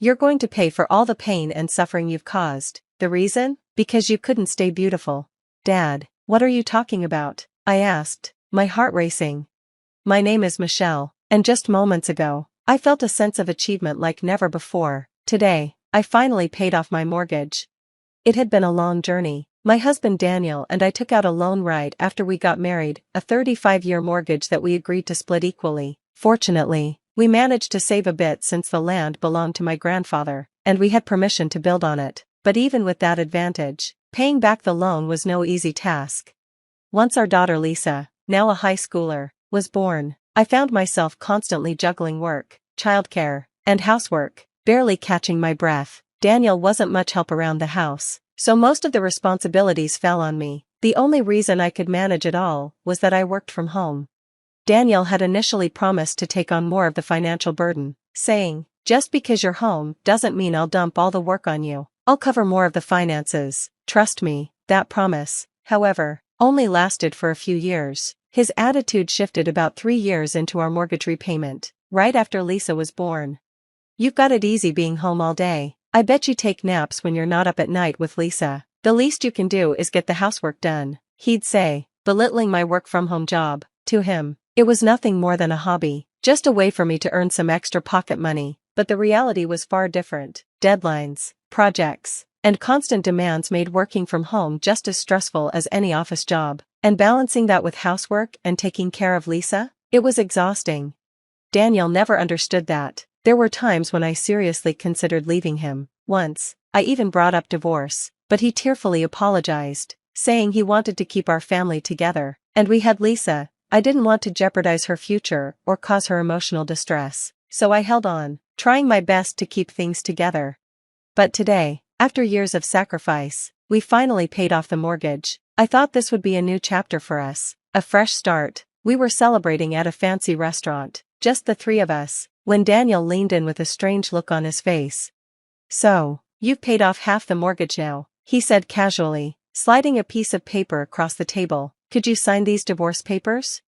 You're going to pay for all the pain and suffering you've caused. The reason? Because you couldn't stay beautiful. Dad, what are you talking about? I asked, my heart racing. My name is Michelle, and just moments ago, I felt a sense of achievement like never before. Today, I finally paid off my mortgage. It had been a long journey. My husband Daniel and I took out a loan right after we got married, a 35-year mortgage that we agreed to split equally. Fortunately, we managed to save a bit since the land belonged to my grandfather, and we had permission to build on it. But even with that advantage, paying back the loan was no easy task. Once our daughter Lisa, now a high schooler, was born, I found myself constantly juggling work, childcare, and housework, barely catching my breath. Daniel wasn't much help around the house, so most of the responsibilities fell on me. The only reason I could manage it all was that I worked from home. Daniel had initially promised to take on more of the financial burden, saying, "Just because you're home doesn't mean I'll dump all the work on you. I'll cover more of the finances, trust me." That promise, however, only lasted for a few years. His attitude shifted about 3 years into our mortgage repayment, right after Lisa was born. "You've got it easy being home all day. I bet you take naps when you're not up at night with Lisa. The least you can do is get the housework done," he'd say, belittling my work-from-home job. To him, it was nothing more than a hobby, just a way for me to earn some extra pocket money. But the reality was far different. Deadlines, projects, and constant demands made working from home just as stressful as any office job. And balancing that with housework and taking care of Lisa, it was exhausting. Daniel never understood that. There were times when I seriously considered leaving him. Once, I even brought up divorce, but he tearfully apologized, saying he wanted to keep our family together, and we had Lisa. I didn't want to jeopardize her future or cause her emotional distress, so I held on, trying my best to keep things together. But today, after years of sacrifice, we finally paid off the mortgage. I thought this would be a new chapter for us, a fresh start. We were celebrating at a fancy restaurant, just the three of us, when Daniel leaned in with a strange look on his face. "So, you've paid off half the mortgage now," he said casually, sliding a piece of paper across the table. "Could you sign these divorce papers?"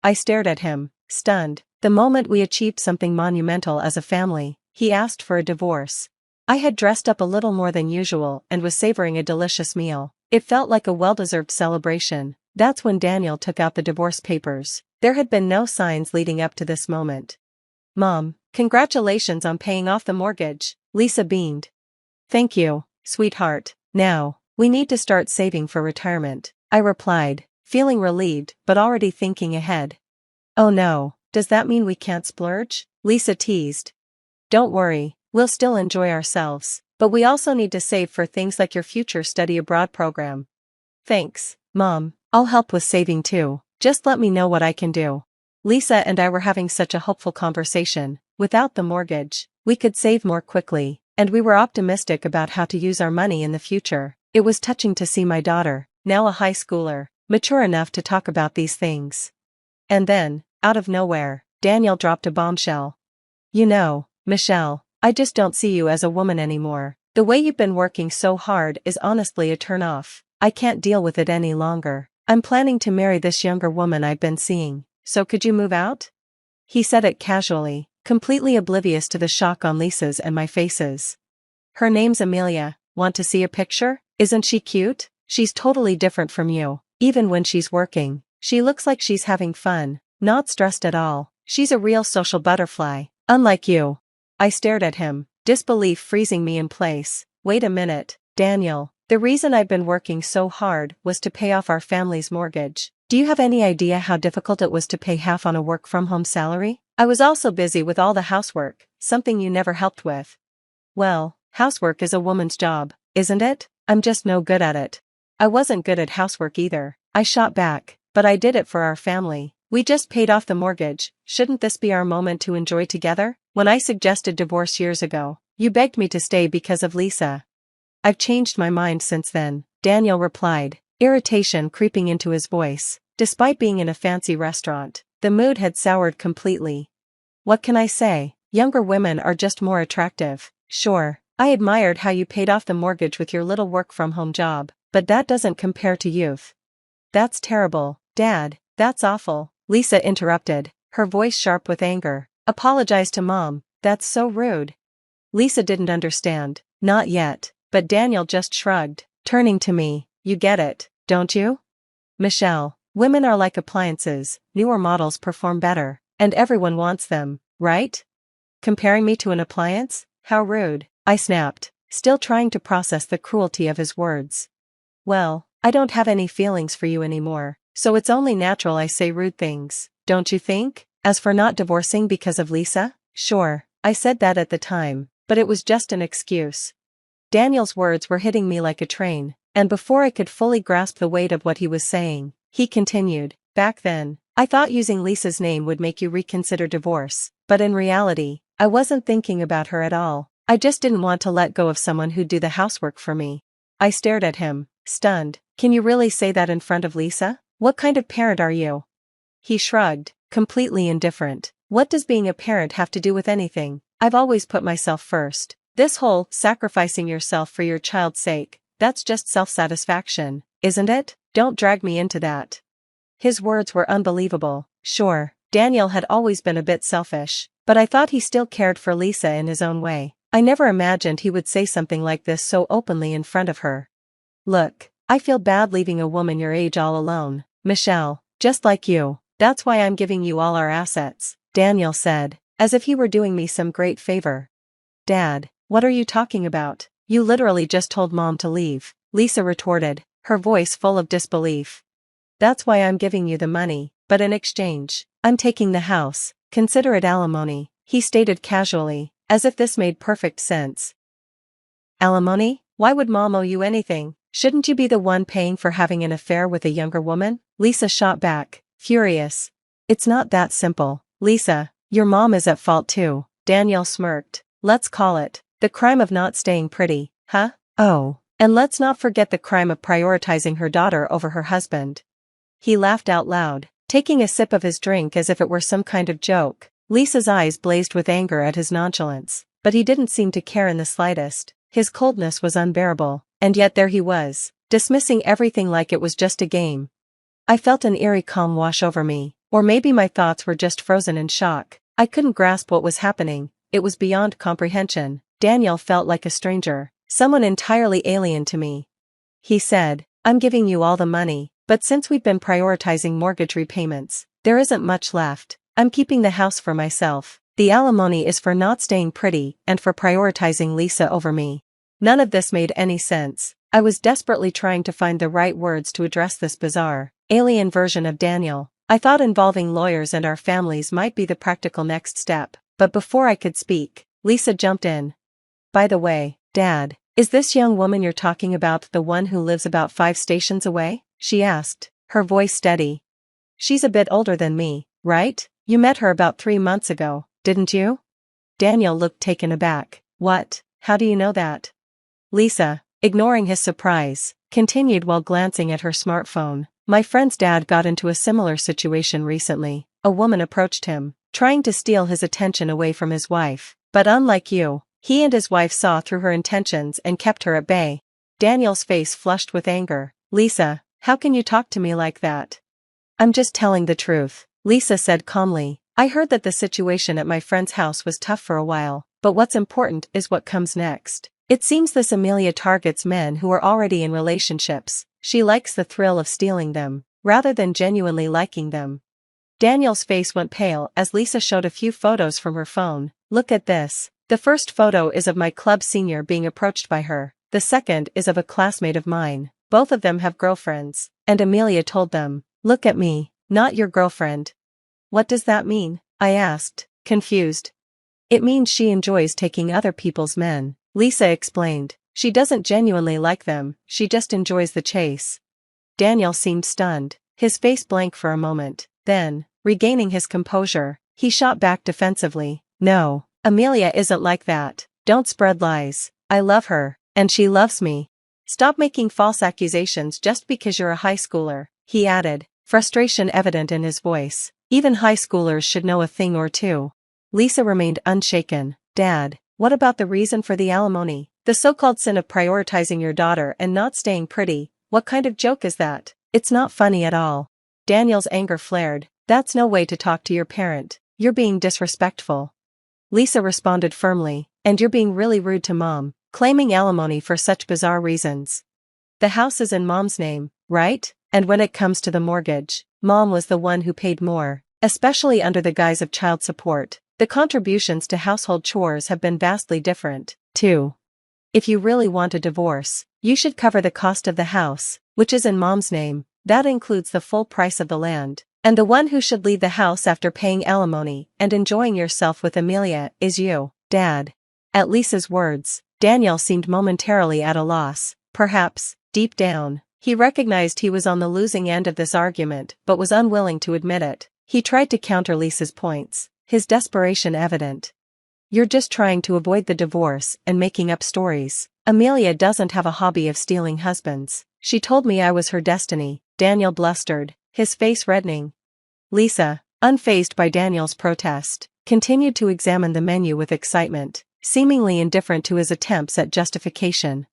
I stared at him, stunned. The moment we achieved something monumental as a family, he asked for a divorce. I had dressed up a little more than usual and was savoring a delicious meal. It felt like a well-deserved celebration. That's when Daniel took out the divorce papers. There had been no signs leading up to this moment. "Mom, congratulations on paying off the mortgage," Lisa beamed. "Thank you, sweetheart. Now, we need to start saving for retirement," I replied, feeling relieved but already thinking ahead. "Oh no, does that mean we can't splurge?" Lisa teased. "Don't worry, we'll still enjoy ourselves, but we also need to save for things like your future study abroad program." "Thanks, Mom, I'll help with saving too. Just let me know what I can do." Lisa and I were having such a hopeful conversation. Without the mortgage, we could save more quickly, and we were optimistic about how to use our money in the future. It was touching to see my daughter, now a high schooler, mature enough to talk about these things. And then, out of nowhere, Daniel dropped a bombshell. "You know, Michelle, I just don't see you as a woman anymore. The way you've been working so hard is honestly a turn-off. I can't deal with it any longer. I'm planning to marry this younger woman I've been seeing, so could you move out?" He said it casually, completely oblivious to the shock on Lisa's and my faces. "Her name's Amelia. Want to see a picture? Isn't she cute? She's totally different from you. Even when she's working, she looks like she's having fun, not stressed at all. She's a real social butterfly, unlike you." I stared at him, disbelief freezing me in place. "Wait a minute, Daniel. The reason I've been working so hard was to pay off our family's mortgage. Do you have any idea how difficult it was to pay half on a work-from-home salary? I was also busy with all the housework, something you never helped with." "Well, housework is a woman's job, isn't it? I'm just no good at it." "I wasn't good at housework either," I shot back, "but I did it for our family. We just paid off the mortgage. Shouldn't this be our moment to enjoy together? When I suggested divorce years ago, you begged me to stay because of Lisa." "I've changed my mind since then," Daniel replied, irritation creeping into his voice. Despite being in a fancy restaurant, the mood had soured completely. "What can I say? Younger women are just more attractive. Sure, I admired how you paid off the mortgage with your little work-from-home job, but that doesn't compare to youth." "That's terrible, Dad, that's awful," Lisa interrupted, her voice sharp with anger. "Apologize to Mom, that's so rude." Lisa didn't understand. Not yet, but Daniel just shrugged, turning to me. You get it, don't you? Michelle, women are like appliances, newer models perform better, and everyone wants them, right? Comparing me to an appliance? How rude, I snapped, still trying to process the cruelty of his words. Well, I don't have any feelings for you anymore, so it's only natural I say rude things, don't you think? As for not divorcing because of Lisa, sure, I said that at the time, but it was just an excuse. Daniel's words were hitting me like a train, and before I could fully grasp the weight of what he was saying, he continued, back then, I thought using Lisa's name would make you reconsider divorce, but in reality, I wasn't thinking about her at all. I just didn't want to let go of someone who'd do the housework for me. I stared at him, stunned. Can you really say that in front of Lisa? What kind of parent are you? He shrugged, completely indifferent. What does being a parent have to do with anything? I've always put myself first. This whole sacrificing yourself for your child's sake, that's just self-satisfaction, isn't it? Don't drag me into that. His words were unbelievable. Sure, Daniel had always been a bit selfish, but I thought he still cared for Lisa in his own way. I never imagined he would say something like this so openly in front of her. Look, I feel bad leaving a woman your age all alone, Michelle, just like you. That's why I'm giving you all our assets, Daniel said, as if he were doing me some great favor. Dad, what are you talking about? You literally just told Mom to leave, Lisa retorted, her voice full of disbelief. That's why I'm giving you the money, but in exchange, I'm taking the house. Consider it alimony, he stated casually, as if this made perfect sense. Alimony? Why would Mom owe you anything? Shouldn't you be the one paying for having an affair with a younger woman? Lisa shot back, furious. It's not that simple, Lisa, your mom is at fault too. Daniel smirked. Let's call it the crime of not staying pretty, huh? Oh, and let's not forget the crime of prioritizing her daughter over her husband. He laughed out loud, taking a sip of his drink as if it were some kind of joke. Lisa's eyes blazed with anger at his nonchalance, but he didn't seem to care in the slightest. His coldness was unbearable, and yet there he was, dismissing everything like it was just a game. I felt an eerie calm wash over me, or maybe my thoughts were just frozen in shock. I couldn't grasp what was happening, it was beyond comprehension. Daniel felt like a stranger, someone entirely alien to me. He said, I'm giving you all the money, but since we've been prioritizing mortgage repayments, there isn't much left. I'm keeping the house for myself. The alimony is for not staying pretty and for prioritizing Lisa over me. None of this made any sense. I was desperately trying to find the right words to address this bizarre, alien version of Daniel. I thought involving lawyers and our families might be the practical next step, but before I could speak, Lisa jumped in. By the way, Dad, is this young woman you're talking about the one who lives about 5 stations away? She asked, her voice steady. She's a bit older than me, right? You met her about 3 months ago, didn't you? Daniel looked taken aback. What? How do you know that? Lisa, ignoring his surprise, continued while glancing at her smartphone. My friend's dad got into a similar situation recently. A woman approached him, trying to steal his attention away from his wife. But unlike you, he and his wife saw through her intentions and kept her at bay. Daniel's face flushed with anger. Lisa, how can you talk to me like that? I'm just telling the truth, Lisa said calmly. I heard that the situation at my friend's house was tough for a while, but what's important is what comes next. It seems this Amelia targets men who are already in relationships. She likes the thrill of stealing them, rather than genuinely liking them. Daniel's face went pale as Lisa showed a few photos from her phone. Look at this. The first photo is of my club senior being approached by her. The second is of a classmate of mine. Both of them have girlfriends, and Amelia told them, look at me, not your girlfriend. What does that mean? I asked, confused. It means she enjoys taking other people's men, Lisa explained. She doesn't genuinely like them, she just enjoys the chase. Daniel seemed stunned, his face blank for a moment. Then, regaining his composure, he shot back defensively. No, Amelia isn't like that. Don't spread lies. I love her, and she loves me. Stop making false accusations just because you're a high schooler, he added, frustration evident in his voice. Even high schoolers should know a thing or two. Lisa remained unshaken. Dad, what about the reason for the alimony? The so-called sin of prioritizing your daughter and not staying pretty. What kind of joke is that? It's not funny at all. Daniel's anger flared. That's no way to talk to your parent. You're being disrespectful. Lisa responded firmly. And you're being really rude to Mom, claiming alimony for such bizarre reasons. The house is in Mom's name, right? And when it comes to the mortgage, Mom was the one who paid more, especially under the guise of child support. The contributions to household chores have been vastly different, too. If you really want a divorce, you should cover the cost of the house, which is in Mom's name. That includes the full price of the land. And the one who should leave the house after paying alimony and enjoying yourself with Amelia is you, Dad. At Lisa's words, Daniel seemed momentarily at a loss. Perhaps, deep down, he recognized he was on the losing end of this argument but was unwilling to admit it. He tried to counter Lisa's points, his desperation evident. You're just trying to avoid the divorce and making up stories. Amelia doesn't have a hobby of stealing husbands. She told me I was her destiny, Daniel blustered, his face reddening. Lisa, unfazed by Daniel's protest, continued to examine the menu with excitement, seemingly indifferent to his attempts at justification.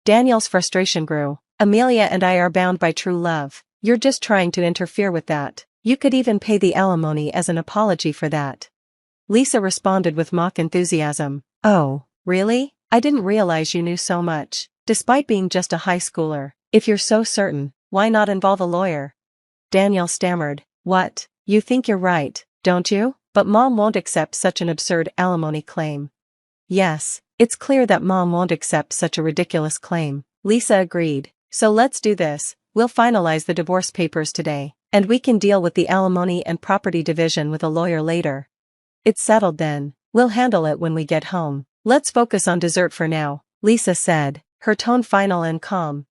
Daniel's frustration grew. Amelia and I are bound by true love. You're just trying to interfere with that. You could even pay the alimony as an apology for that. Lisa responded with mock enthusiasm. Oh, really? I didn't realize you knew so much. Despite being just a high schooler, if you're so certain, why not involve a lawyer? Daniel stammered. What? You think you're right, don't you? But Mom won't accept such an absurd alimony claim. Yes, it's clear that Mom won't accept such a ridiculous claim, Lisa agreed. So let's do this. We'll finalize the divorce papers today, and we can deal with the alimony and property division with a lawyer later. It's settled then. We'll handle it when we get home. Let's focus on dessert for now, Lisa said, her tone final and calm.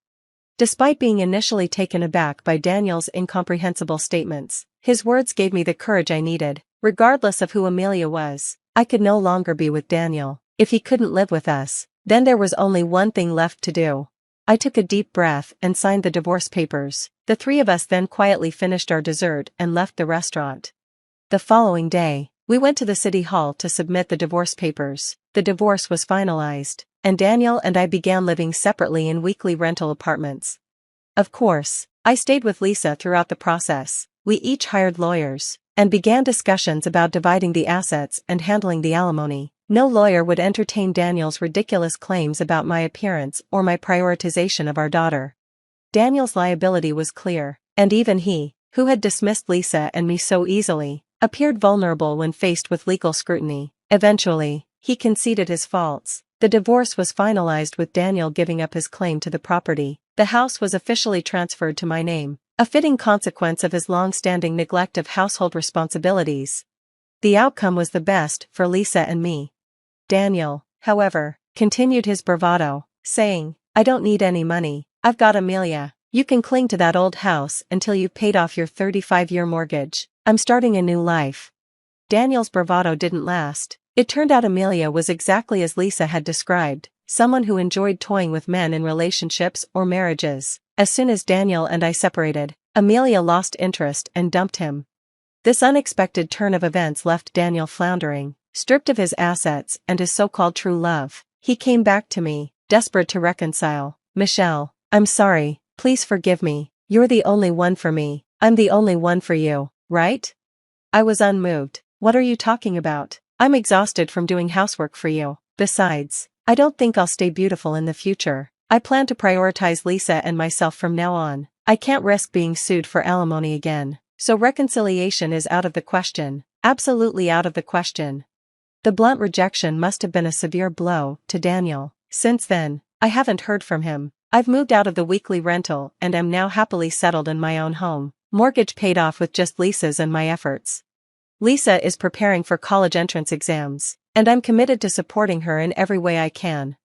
Despite being initially taken aback by Daniel's incomprehensible statements, his words gave me the courage I needed. Regardless of who Amelia was, I could no longer be with Daniel. If he couldn't live with us, then there was only one thing left to do. I took a deep breath and signed the divorce papers. The three of us then quietly finished our dessert and left the restaurant. The following day, we went to the city hall to submit the divorce papers. The divorce was finalized, and Daniel and I began living separately in weekly rental apartments. Of course, I stayed with Lisa throughout the process. We each hired lawyers, and began discussions about dividing the assets and handling the alimony. No lawyer would entertain Daniel's ridiculous claims about my appearance or my prioritization of our daughter. Daniel's liability was clear, and even he, who had dismissed Lisa and me so easily, appeared vulnerable when faced with legal scrutiny. Eventually, he conceded his faults. The divorce was finalized with Daniel giving up his claim to the property. The house was officially transferred to my name, a fitting consequence of his long-standing neglect of household responsibilities. The outcome was the best for Lisa and me. Daniel, however, continued his bravado, saying, I don't need any money. I've got Amelia. You can cling to that old house until you've paid off your 35-year mortgage. I'm starting a new life. Daniel's bravado didn't last. It turned out Amelia was exactly as Lisa had described, someone who enjoyed toying with men in relationships or marriages. As soon as Daniel and I separated, Amelia lost interest and dumped him. This unexpected turn of events left Daniel floundering, stripped of his assets and his so-called true love. He came back to me, desperate to reconcile. Michelle, I'm sorry, please forgive me. You're the only one for me. I'm the only one for you, right? I was unmoved. What are you talking about? I'm exhausted from doing housework for you. Besides, I don't think I'll stay beautiful in the future. I plan to prioritize Lisa and myself from now on. I can't risk being sued for alimony again. So reconciliation is out of the question. Absolutely out of the question. The blunt rejection must have been a severe blow to Daniel. Since then, I haven't heard from him. I've moved out of the weekly rental and am now happily settled in my own home. Mortgage paid off with just Lisa's and my efforts. Lisa is preparing for college entrance exams, and I'm committed to supporting her in every way I can.